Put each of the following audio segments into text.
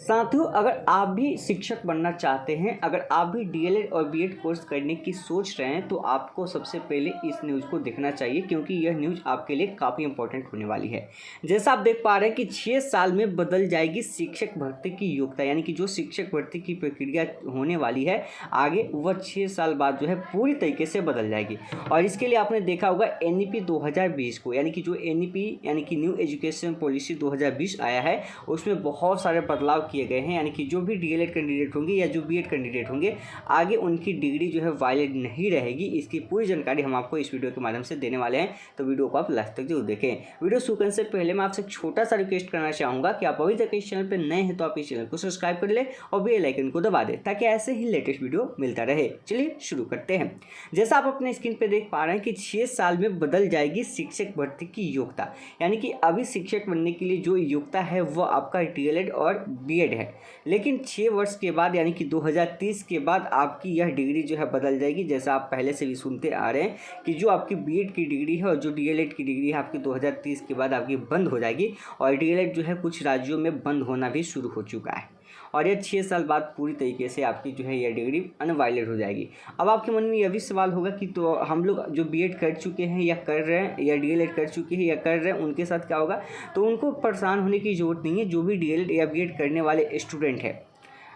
साथियों, अगर आप भी शिक्षक बनना चाहते हैं, अगर आप भी डीएलएड और बीएड कोर्स करने की सोच रहे हैं, तो आपको सबसे पहले इस न्यूज़ को देखना चाहिए, क्योंकि यह न्यूज़ आपके लिए काफ़ी इंपॉर्टेंट होने वाली है। जैसा आप देख पा रहे हैं कि 6 साल में बदल जाएगी शिक्षक भर्ती की योग्यता, यानी कि जो शिक्षक भर्ती की प्रक्रिया होने वाली है आगे, वह 6 साल बाद जो है पूरी तरीके से बदल जाएगी। और इसके लिए आपने देखा होगा एनईपी 2020 को, यानी कि जो एनईपी यानी कि न्यू एजुकेशन पॉलिसी 2020 आया है, उसमें बहुत सारे बदलाव किए गए हैं। यानी कि जो भी डीएलएड कैंडिडेट होंगे या जो बीएड कैंडिडेट होंगे, आगे उनकी डिग्री जो है वैलिड नहीं रहेगी। इसकी पूरी जानकारी हम आपको इस वीडियो के माध्यम से देने वाले हैं, तो वीडियो को आप लास्ट तक जरूर देखें। वीडियो शुरू करने से पहले मैं आपसे एक छोटा सा रिक्वेस्ट करना चाहूँगा कि आप अभी तक इस चैनल पर नए हैं तो आप इस चैनल को सब्सक्राइब कर ले और बेल आइकन को दबा दें, ताकि ऐसे ही लेटेस्ट वीडियो मिलता रहे। चलिए शुरू करते हैं। जैसा आप अपने स्क्रीन पर देख पा रहे हैं कि 6 साल में बदल जाएगी शिक्षक भर्ती की योग्यता, यानी कि अभी शिक्षक बनने के लिए जो योग्यता है वो आपका डीएलएड और बीएड है। लेकिन 6 वर्ष के बाद यानी कि 2030 के बाद आपकी यह डिग्री जो है बदल जाएगी। जैसा आप पहले से भी सुनते आ रहे हैं कि जो आपकी बीएड की डिग्री है और जो डीएलएड की डिग्री है आपकी 2030 के बाद आपकी बंद हो जाएगी। और डीएलएड जो है कुछ राज्यों में बंद होना भी शुरू हो चुका है, और यह 6 साल बाद पूरी तरीके से आपकी जो है यह डिग्री अनवैलिड हो जाएगी। अब आपके मन में यह भी सवाल होगा कि तो हम लोग जो बीएड कर चुके हैं या कर रहे हैं, या डीएलएड कर चुके हैं या कर रहे हैं, उनके साथ क्या होगा? तो उनको परेशान होने की ज़रूरत नहीं है। जो भी डीएलएड या बीएड करने वाले स्टूडेंट हैं,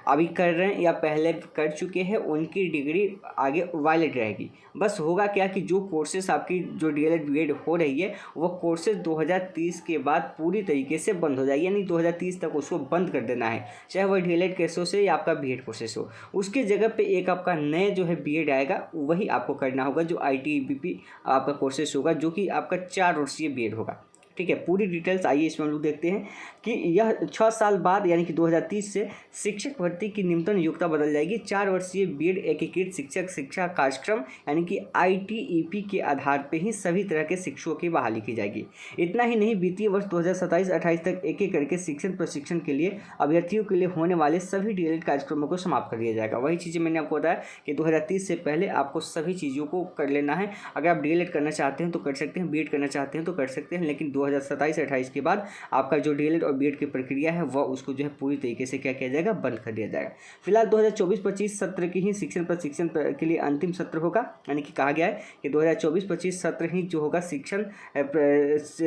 अभी कर रहे हैं या पहले कर चुके हैं, उनकी डिग्री आगे वैलिड रहेगी। बस होगा क्या कि जो कोर्सेस आपकी जो डीएलएड बीएड हो रही है, वो कोर्सेज 2030 के बाद पूरी तरीके से बंद हो जाएगी। यानी 2030 तक उसको बंद कर देना है, चाहे वह डीएलएड कोर्सेस हो या आपका बीएड कोर्सेस हो। उसके जगह पे एक आपका नया जो है बीएड आएगा, वही आपको करना होगा, जो आईटीबीपी आपका कोर्सेस होगा, जो कि आपका 4 वर्षीय बीएड होगा। ठीक है, पूरी डिटेल्स आइए इसमें हम लोग देखते हैं कि यह 6 साल बाद यानी कि 2030 से शिक्षक भर्ती की न्यूनतम योग्यता बदल जाएगी। 4 वर्षीय बीएड एकीकृत शिक्षक शिक्षा कार्यक्रम यानी कि आईटीईपी के आधार पर ही सभी तरह के शिक्षकों की बहाली की जाएगी। इतना ही नहीं, वित्तीय वर्ष 2027-28 तक एक एक करके शिक्षण प्रशिक्षण के लिए अभ्यर्थियों के लिए होने वाले सभी डीएलएड कार्यक्रमों को समाप्त कर दिया जाएगा। वही चीज़ें मैंने आपको बताया कि 2030 से पहले आपको सभी चीज़ों को कर लेना है। अगर आप डीएलएड करना चाहते हैं तो कर सकते हैं, बीएड करना चाहते हैं तो कर सकते हैं, लेकिन 2027-28 के बाद आपका जो डीएलएड और बीएड की प्रक्रिया है वह उसको जो है पूरी तरीके से क्या किया जाएगा? बंद कर दिया जाएगा। फिलहाल 2024-25 सत्र की ही शिक्षण प्रशिक्षण के लिए अंतिम सत्र होगा। यानी कि कहा गया है कि 2024-25 सत्र ही जो होगा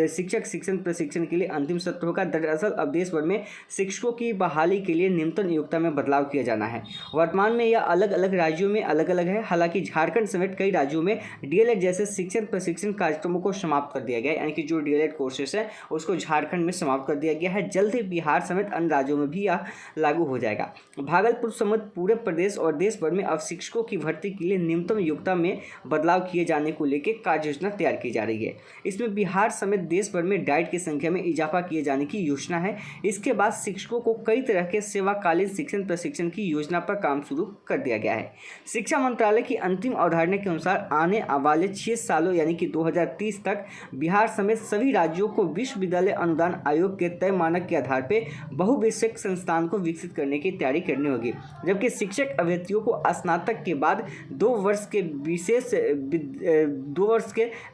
शिक्षक शिक्षण प्रशिक्षण के लिए अंतिम सत्र होगा। दरअसल अब देश भर में शिक्षकों की बहाली के लिए न्यूनतम योग्यता में बदलाव किया जाना है। वर्तमान में यह अलग अलग राज्यों में अलग अलग है। हालांकि झारखंड समेत कई राज्यों में डीएलएड जैसे शिक्षण प्रशिक्षण कार्यक्रमों को समाप्त कर दिया गया, यानी कि जो डीएलएड कोर्सेस है उसको झारखंड में समाप्त कर दिया गया है। जल्द ही बिहार समेत अन्य राज्यों में भी यह लागू हो जाएगा। भागलपुर समेत पूरे प्रदेश और देश भर में अब शिक्षकों की भर्ती के लिए न्यूनतम योग्यता में बदलाव किए जाने को लेकर कार्य योजना तैयार की जा रही है। इसमें बिहार समेत देश भर में डाइट की संख्या में इजाफा किए जाने की योजना है। इसके बाद शिक्षकों को कई तरह के सेवाकालीन शिक्षण प्रशिक्षण की योजना पर काम शुरू कर दिया गया है। शिक्षा मंत्रालय की अंतिम अवधारणा के अनुसार आने वाले 6 सालों यानी कि 2030 तक बिहार समेत सभी राज्यों को विश्वविद्यालय अनुदान आयोग के तय मानक के आधार पर बहुविषयक संस्थान को विकसित करने की तैयारी करनी होगी। जबकि शिक्षक अभ्यर्थियों को स्नातक के बाद 2 वर्ष के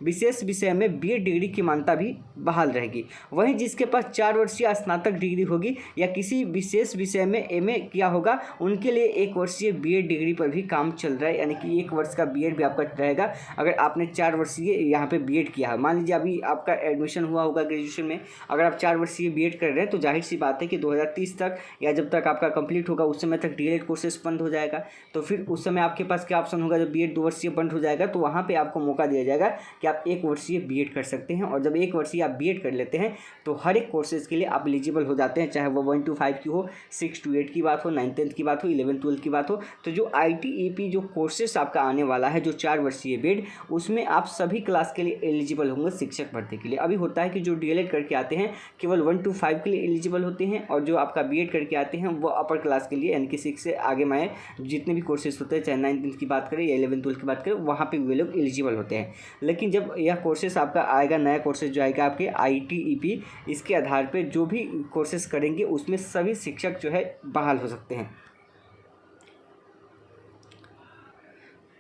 विशेष विषय में बीएड डिग्री की मान्यता भी बहाल रहेगी। वहीं जिसके पास 4 वर्षीय स्नातक डिग्री होगी या किसी विशेष विषय में एमए किया होगा, उनके लिए 1 वर्षीय बीएड डिग्री पर भी काम चल रहा है। यानी कि 1 वर्ष का बीएड भी आपका रहेगा अगर आपने 4 वर्षीय यहाँ पे बीएड किया है। मान लीजिए अभी आपका एडमिशन हुआ होगा ग्रेजुएशन में, अगर आप 4 वर्षीय बीएड कर रहे हैं तो जाहिर सी बात है कि 2030 तक या जब तक आपका कंप्लीट होगा उस समय तक डीएलएड कोर्सेस बंद हो जाएगा। तो फिर उस समय आपके पास क्या ऑप्शन होगा? जब बीएड 2 वर्षीय बंद हो जाएगा तो वहाँ पे आपको मौका दिया जाएगा कि आप 1 वर्षीय बीएड कर सकते हैं। और जब 1 वर्षीय आप बीएड कर लेते हैं तो हर एक कोर्सेज के लिए आप एलिजिबल हो जाते हैं, चाहे वो 1 to 5 की हो, 6 to 8 की बात हो, 9th 10th की बात हो, 11th 12th की बात हो। तो जो आईटीईपी जो कोर्सेस आपका आने वाला है, जो 4 वर्षीय बीएड, उसमें आप सभी क्लास के लिए एलिजिबल होंगे शिक्षक भर्ती के लिए। अभी होता है कि जो डीएलएड करके आते हैं केवल 1 to 5 के लिए एलिजिबल होते हैं, और जो आपका बीएड करके आते हैं वो अपर क्लास के लिए यानी कि 6 से आगे में जितने भी कोर्सेज होते हैं, चाहे 9th 10th की बात करें या 11th 12th की बात करें, वहाँ पे वे लोग एलिजिबल होते हैं। लेकिन जब यह कोर्सेज आपका आएगा, नया कोर्सेज जो आएगा आपके आईटीईपी, इसके आधार पे जो भी कोर्सेज करेंगे उसमें सभी शिक्षक जो है बहाल हो सकते हैं।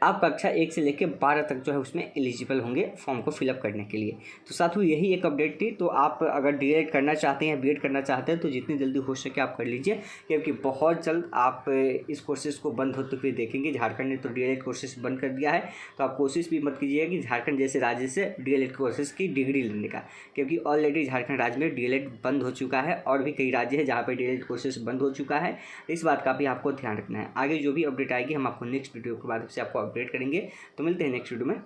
आप कक्षा 1 से लेकर 12 तक जो है उसमें एलिजिबल होंगे फॉर्म को फिलअप करने के लिए। तो साथियों यही एक अपडेट थी। तो आप अगर डीएलएड करना चाहते हैं, बीएड करना चाहते हैं तो जितनी जल्दी हो सके आप कर लीजिए, क्योंकि बहुत जल्द आप इस कोर्सेज को बंद होते हुए देखेंगे। झारखंड ने तो डीएलएड कोर्सेज बंद कर दिया है, तो आप कोशिश भी मत कीजिएगा कि झारखंड जैसे राज्य से डीएलएड कोर्सेज की डिग्री लेने का, क्योंकि ऑलरेडी झारखंड राज्य में डीएलएड बंद हो चुका है और भी कई राज्य है जहाँ पर डीएलएड कोर्सेज बंद हो चुका है। इस बात का भी आपको ध्यान रखना है। आगे जो भी अपडेट आएगी हम आपको नेक्स्ट वीडियो के माध्यम से आपको अपडेट करेंगे। तो मिलते हैं नेक्स्ट वीडियो में।